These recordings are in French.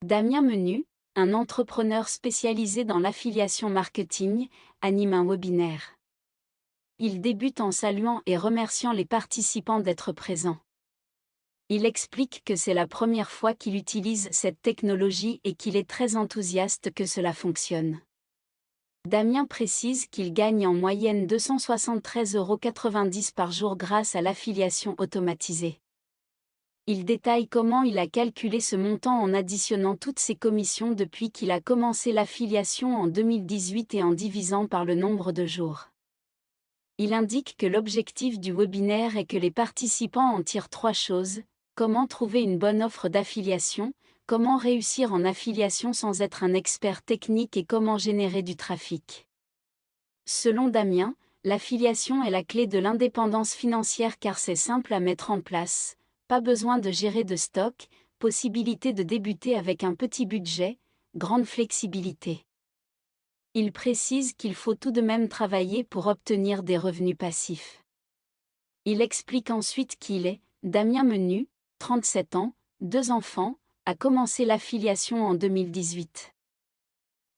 Damien Menu, un entrepreneur spécialisé dans l'affiliation marketing, anime un webinaire. Il débute en saluant et remerciant les participants d'être présents. Il explique que c'est la première fois qu'il utilise cette technologie et qu'il est très enthousiaste que cela fonctionne. Damien précise qu'il gagne en moyenne 273,90 € par jour grâce à l'affiliation automatisée. Il détaille comment il a calculé ce montant en additionnant toutes ses commissions depuis qu'il a commencé l'affiliation en 2018 et en divisant par le nombre de jours. Il indique que l'objectif du webinaire est que les participants en tirent 3 choses: comment trouver une bonne offre d'affiliation, comment réussir en affiliation sans être un expert technique et comment générer du trafic. Selon Damien, l'affiliation est la clé de l'indépendance financière car c'est simple à mettre en place. Pas besoin de gérer de stock, possibilité de débuter avec un petit budget, grande flexibilité. Il précise qu'il faut tout de même travailler pour obtenir des revenus passifs. Il explique ensuite qu'il est Damien Menu, 37 ans, 2 enfants, a commencé l'affiliation en 2018.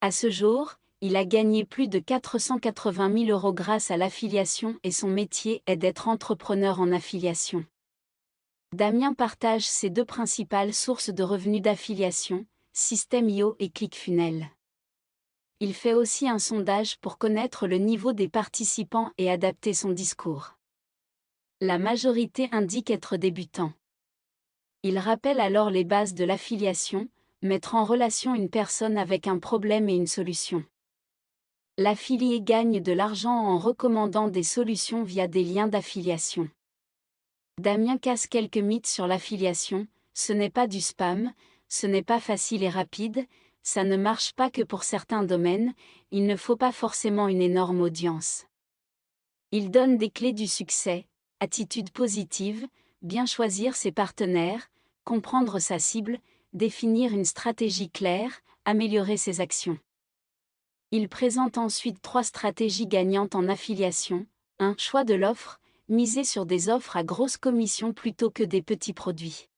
À ce jour, il a gagné plus de 480 000 € grâce à l'affiliation et son métier est d'être entrepreneur en affiliation. Damien partage ses 2 principales sources de revenus d'affiliation, System.io et ClickFunnels. Il fait aussi un sondage pour connaître le niveau des participants et adapter son discours. La majorité indique être débutant. Il rappelle alors les bases de l'affiliation, mettre en relation une personne avec un problème et une solution. L'affilié gagne de l'argent en recommandant des solutions via des liens d'affiliation. Damien casse quelques mythes sur l'affiliation: ce n'est pas du spam, ce n'est pas facile et rapide, ça ne marche pas que pour certains domaines, il ne faut pas forcément une énorme audience. Il donne des clés du succès: attitude positive, bien choisir ses partenaires, comprendre sa cible, définir une stratégie claire, améliorer ses actions. Il présente ensuite 3 stratégies gagnantes en affiliation. 1. Choix de l'offre: miser sur des offres à grosse commission plutôt que des petits produits.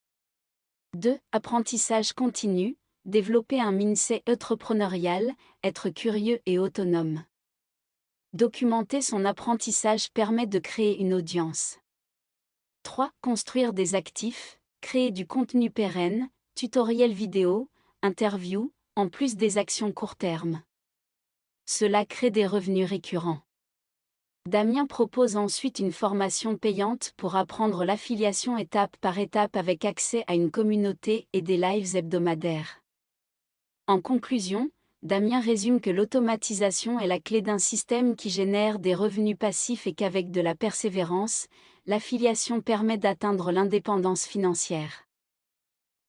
2. Apprentissage continu: développer un mindset entrepreneurial, être curieux et autonome. Documenter son apprentissage permet de créer une audience. 3. Construire des actifs: créer du contenu pérenne, tutoriels vidéo, interviews, en plus des actions court terme. Cela crée des revenus récurrents. Damien propose ensuite une formation payante pour apprendre l'affiliation étape par étape avec accès à une communauté et des lives hebdomadaires. En conclusion, Damien résume que l'automatisation est la clé d'un système qui génère des revenus passifs et qu'avec de la persévérance, l'affiliation permet d'atteindre l'indépendance financière.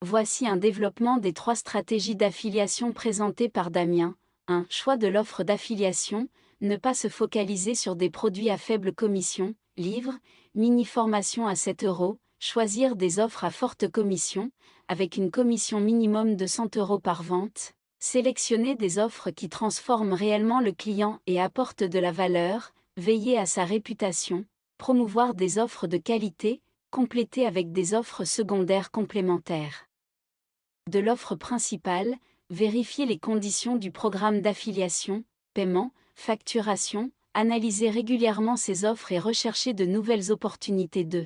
Voici un développement des 3 stratégies d'affiliation présentées par Damien. 1. Choix de l'offre d'affiliation: ne pas se focaliser sur des produits à faible commission, livres, mini-formation à 7 €, choisir des offres à forte commission, avec une commission minimum de 100 € par vente, sélectionner des offres qui transforment réellement le client et apportent de la valeur, veiller à sa réputation, promouvoir des offres de qualité, compléter avec des offres secondaires complémentaires. De l'offre principale, vérifier les conditions du programme d'affiliation, paiement, facturation, analyser régulièrement ces offres et rechercher de nouvelles opportunités. 2.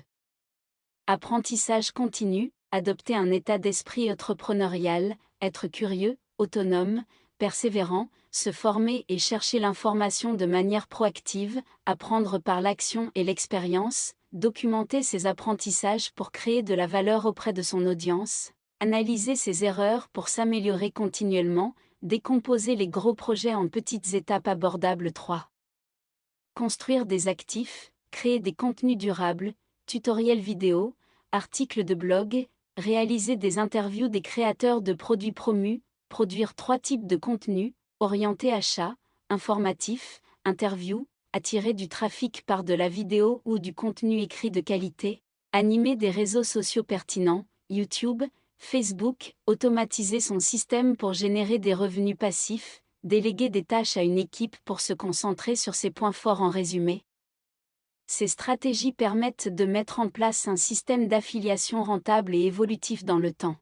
Apprentissage continu: adopter un état d'esprit entrepreneurial, être curieux, autonome, persévérant, se former et chercher l'information de manière proactive, apprendre par l'action et l'expérience, documenter ses apprentissages pour créer de la valeur auprès de son audience, analyser ses erreurs pour s'améliorer continuellement, décomposer les gros projets en petites étapes abordables. 3. Construire des actifs, créer des contenus durables, tutoriels vidéo, articles de blog, réaliser des interviews des créateurs de produits promus, produire 3 types de contenus: orienté achat, informatif, interview, attirer du trafic par de la vidéo ou du contenu écrit de qualité, animer des réseaux sociaux pertinents, YouTube, Facebook, automatiser son système pour générer des revenus passifs, déléguer des tâches à une équipe pour se concentrer sur ses points forts. En résumé, ces stratégies permettent de mettre en place un système d'affiliation rentable et évolutif dans le temps.